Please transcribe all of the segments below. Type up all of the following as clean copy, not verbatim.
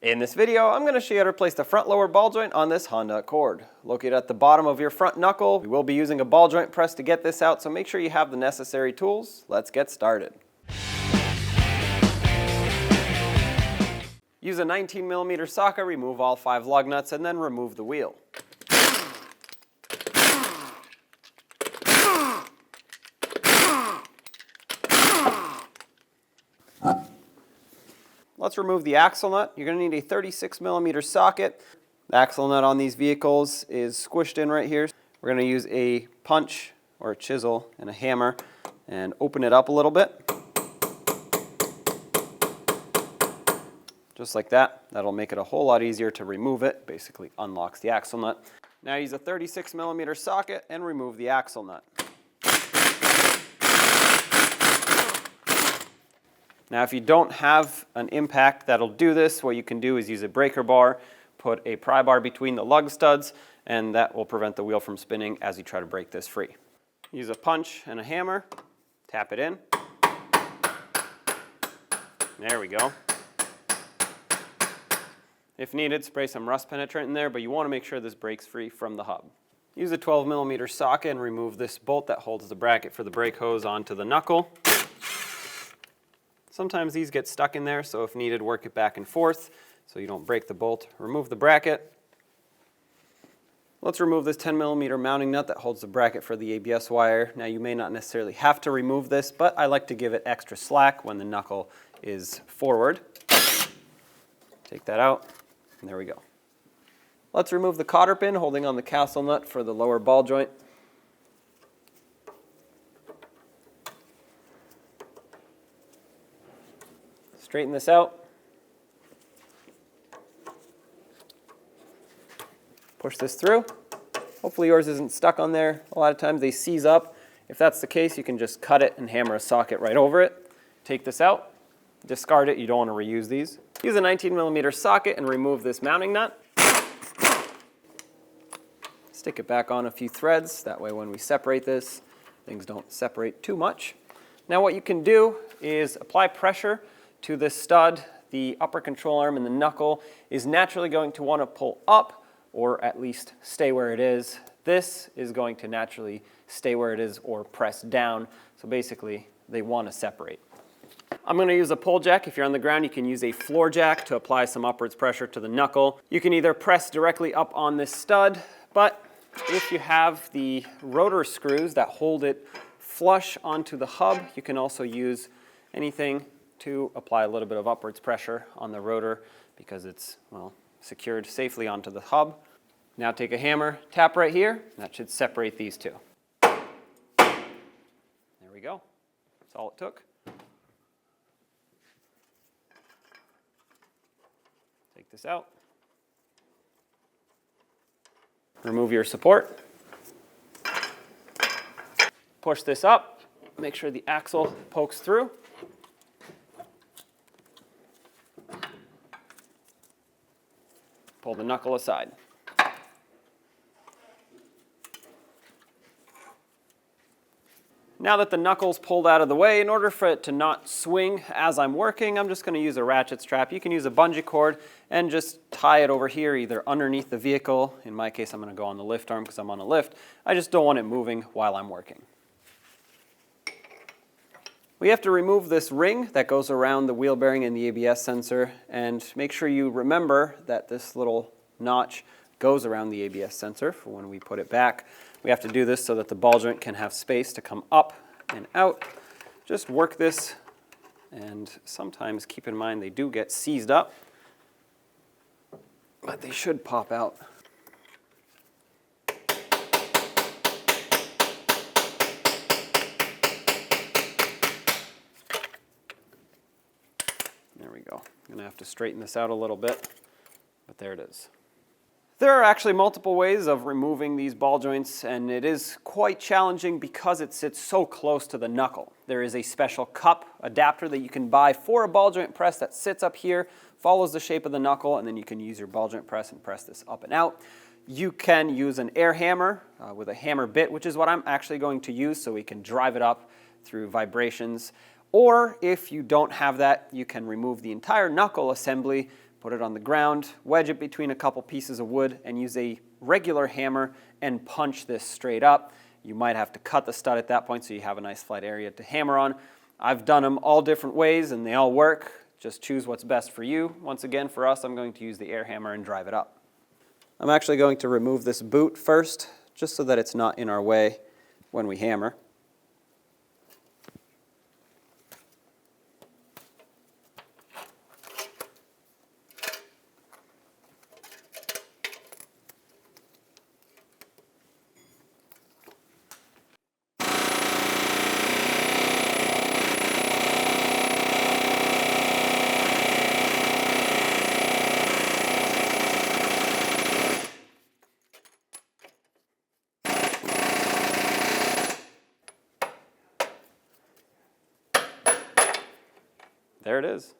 In this video, I'm going to show you how to replace the front lower ball joint on this Honda Accord. Located at the bottom of your front knuckle, we will be using a ball joint press to get this out, so make sure you have the necessary tools. Let's get started. Use a 19mm socket, remove all 5 lug nuts, and then remove the wheel. Let's remove the axle nut. You're going to need a 36mm socket. The axle nut on these vehicles is squished in right here. We're going to use a punch or a chisel and a hammer and open it up a little bit. Just like that. That'll make it a whole lot easier to remove it. Basically unlocks the axle nut. Now use a 36mm socket and remove the axle nut. Now if you don't have an impact that'll do this, what you can do is use a breaker bar, put a pry bar between the lug studs, and that will prevent the wheel from spinning as you try to break this free. Use a punch and a hammer, tap it in. There we go. If needed, spray some rust penetrant in there, but you want to make sure this breaks free from the hub. Use a 12mm socket and remove this bolt that holds the bracket for the brake hose onto the knuckle. Sometimes these get stuck in there, so if needed, work it back and forth so you don't break the bolt. Remove the bracket. Let's remove this 10mm mounting nut that holds the bracket for the ABS wire. Now you may not necessarily have to remove this, but I like to give it extra slack when the knuckle is forward. Take that out, and there we go. Let's remove the cotter pin holding on the castle nut for the lower ball joint. Straighten this out. Push this through. Hopefully yours isn't stuck on there. A lot of times they seize up. If that's the case, you can just cut it and hammer a socket right over it. Take this out. Discard it. You don't want to reuse these. Use a 19mm socket and remove this mounting nut. Stick it back on a few threads. That way when we separate this, things don't separate too much. Now what you can do is apply pressure to this stud. The upper control arm and the knuckle is naturally going to want to pull up or at least stay where it is. This is going to naturally stay where it is or press down. So basically they want to separate. I'm going to use a pull jack. If you're on the ground, you can use a floor jack to apply some upwards pressure to the knuckle. You can either press directly up on this stud, but if you have the rotor screws that hold it flush onto the hub, you can also use anything to apply a little bit of upwards pressure on the rotor because it's, well, secured safely onto the hub. Now take a hammer, tap right here, and that should separate these two. There we go. That's all it took. Take this out. Remove your support. Push this up. Make sure the axle pokes through. Pull the knuckle aside. Now that the knuckle's pulled out of the way, in order for it to not swing as I'm working, I'm just going to use a ratchet strap. You can use a bungee cord and just tie it over here, either underneath the vehicle. In my case, I'm going to go on the lift arm because I'm on a lift. I just don't want it moving while I'm working. We have to remove this ring that goes around the wheel bearing and the ABS sensor, and make sure you remember that this little notch goes around the ABS sensor for when we put it back. We have to do this so that the ball joint can have space to come up and out. Just work this, and sometimes keep in mind they do get seized up, but they should pop out. There we go. I'm going to have to straighten this out a little bit, but there it is. There are actually multiple ways of removing these ball joints, and it is quite challenging because it sits so close to the knuckle. There is a special cup adapter that you can buy for a ball joint press that sits up here, follows the shape of the knuckle, and then you can use your ball joint press and press this up and out. You can use an air hammer with a hammer bit, which is what I'm actually going to use, so we can drive it up through vibrations. Or if you don't have that, you can remove the entire knuckle assembly put it on the ground, wedge it between a couple pieces of wood, and use a regular hammer and punch this straight up. You might have to cut the stud at that point so you have a nice flat area to hammer on. I've done them all different ways and they all work. Just choose what's best for you. Once again, for us, I'm going to use the air hammer and drive it up. I'm actually going to remove this boot first, just so that it's not in our way when we hammer. There it is.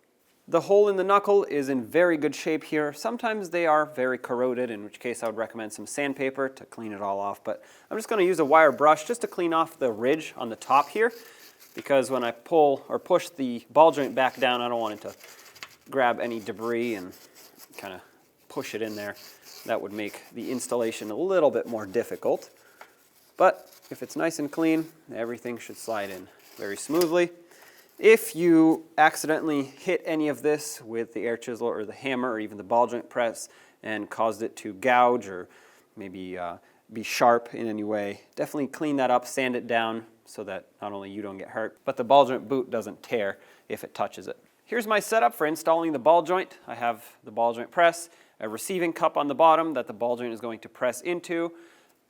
The hole in the knuckle is in very good shape here. Sometimes they are very corroded, in which case I would recommend some sandpaper to clean it all off. But I'm just going to use a wire brush just to clean off the ridge on the top here, because when I pull or push the ball joint back down, I don't want it to grab any debris and kind of push it in there. That would make the installation a little bit more difficult. But if it's nice and clean, everything should slide in very smoothly. If you accidentally hit any of this with the air chisel or the hammer or even the ball joint press and caused it to gouge or maybe be sharp in any way, definitely clean that up, sand it down so that not only you don't get hurt, but the ball joint boot doesn't tear if it touches it. Here's my setup for installing the ball joint. I have the ball joint press, a receiving cup on the bottom that the ball joint is going to press into,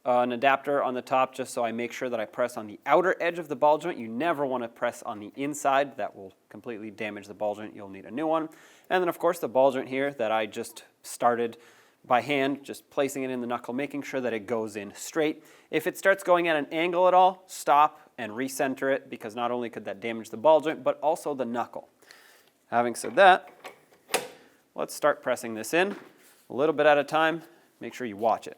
an adapter on the top just so I make sure that I press on the outer edge of the ball joint. You never want to press on the inside. That will completely damage the ball joint. You'll need a new one. And then of course the ball joint here that I just started by hand, just placing it in the knuckle, making sure that it goes in straight. If it starts going at an angle at all, stop and recenter it, because not only could that damage the ball joint, but also the knuckle. Having said that, let's start pressing this in a little bit at a time. Make sure you watch it.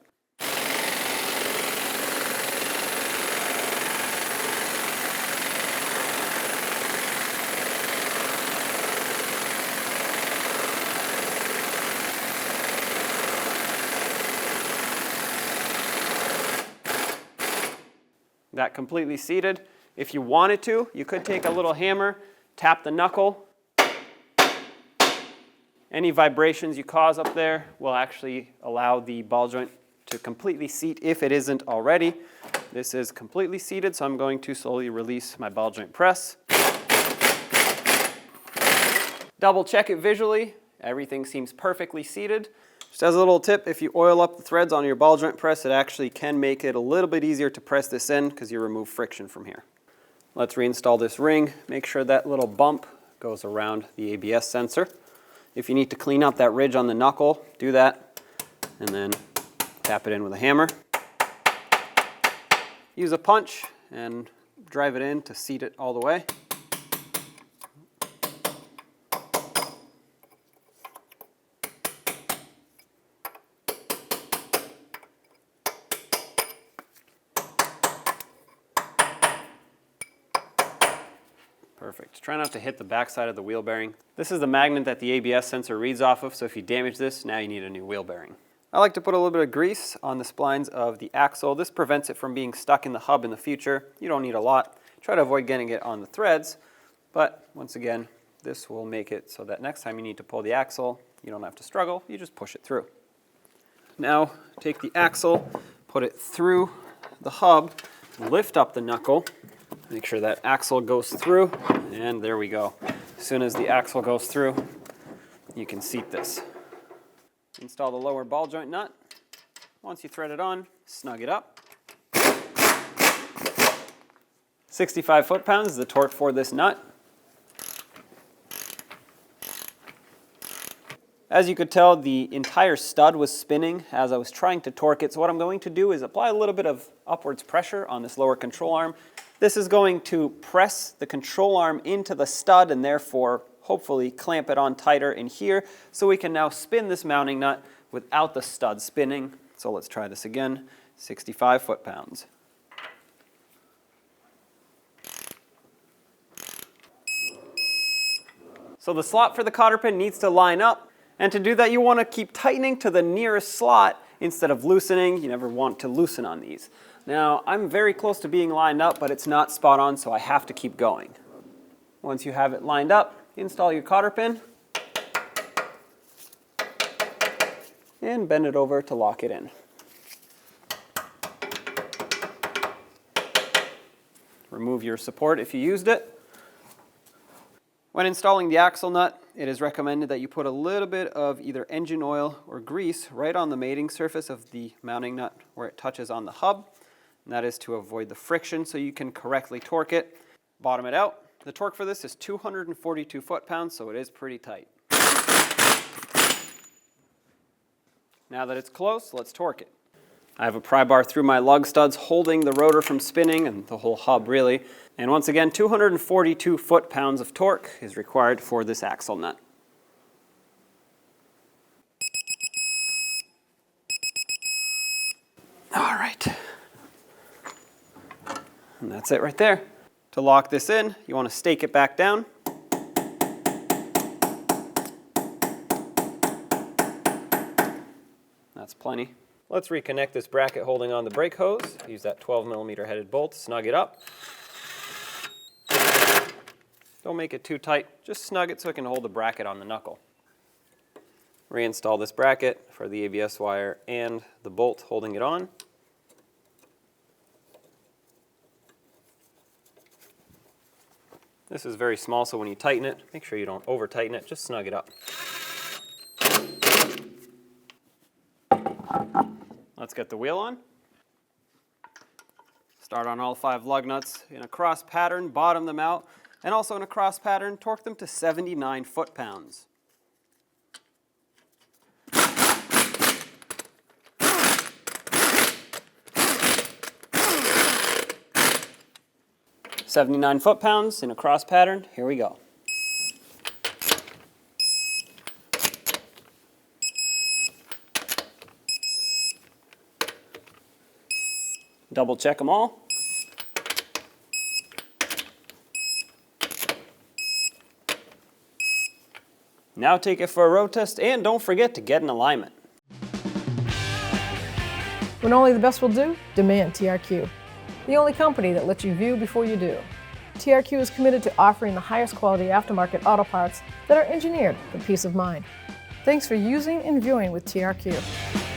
That completely seated. If you wanted to, you could take a little hammer, tap the knuckle. Any vibrations you cause up there will actually allow the ball joint to completely seat if it isn't already. This is completely seated, so I'm going to slowly release my ball joint press. Double check it visually. Everything seems perfectly seated. Just as a little tip, if you oil up the threads on your ball joint press, it actually can make it a little bit easier to press this in because you remove friction from here. Let's reinstall this ring. Make sure that little bump goes around the ABS sensor. If you need to clean up that ridge on the knuckle, do that, and then tap it in with a hammer. Use a punch and drive it in to seat it all the way. Perfect. Try not to hit the backside of the wheel bearing. This is the magnet that the ABS sensor reads off of, so if you damage this, now you need a new wheel bearing. I like to put a little bit of grease on the splines of the axle. This prevents it from being stuck in the hub in the future. You don't need a lot. Try to avoid getting it on the threads, but once again, this will make it so that next time you need to pull the axle, you don't have to struggle, you just push it through. Now, take the axle, put it through the hub, lift up the knuckle, make sure that axle goes through, and there we go. As soon as the axle goes through, you can seat this. Install the lower ball joint nut. Once you thread it on, snug it up. 65 foot-pounds is the torque for this nut. As you could tell, the entire stud was spinning as I was trying to torque it. So what I'm going to do is apply a little bit of upwards pressure on this lower control arm. This is going to press the control arm into the stud and therefore hopefully clamp it on tighter in here, so we can now spin this mounting nut without the stud spinning. So let's try this again. 65 foot-pounds. So the slot for the cotter pin needs to line up. And to do that, you want to keep tightening to the nearest slot instead of loosening. You never want to loosen on these. Now, I'm very close to being lined up, but it's not spot on, so I have to keep going. Once you have it lined up, install your cotter pin and bend it over to lock it in. Remove your support if you used it. When installing the axle nut, it is recommended that you put a little bit of either engine oil or grease right on the mating surface of the mounting nut where it touches on the hub. And that is to avoid the friction so you can correctly torque it. Bottom it out. The torque for this is 242 foot-pounds, so it is pretty tight. Now that it's close, let's torque it. I have a pry bar through my lug studs holding the rotor from spinning, and the whole hub really. And once again, 242 foot-pounds of torque is required for this axle nut. All right. And that's it right there. To lock this in, you want to stake it back down. That's plenty. Let's reconnect this bracket holding on the brake hose. Use that 12mm headed bolt, snug it up. Don't make it too tight, just snug it so it can hold the bracket on the knuckle. Reinstall this bracket for the ABS wire and the bolt holding it on. This is very small, so when you tighten it, make sure you don't over tighten it, just snug it up. Let's get the wheel on. Start on all 5 lug nuts in a cross pattern, bottom them out, and also in a cross pattern, torque them to 79 foot-pounds. "79 foot-pounds in a cross pattern, here we go. Double check them all. Now take it for a road test and don't forget to get an alignment. When only the best will do, demand TRQ. The only company that lets you view before you do. TRQ is committed to offering the highest quality aftermarket auto parts that are engineered for peace of mind. Thanks for using and viewing with TRQ.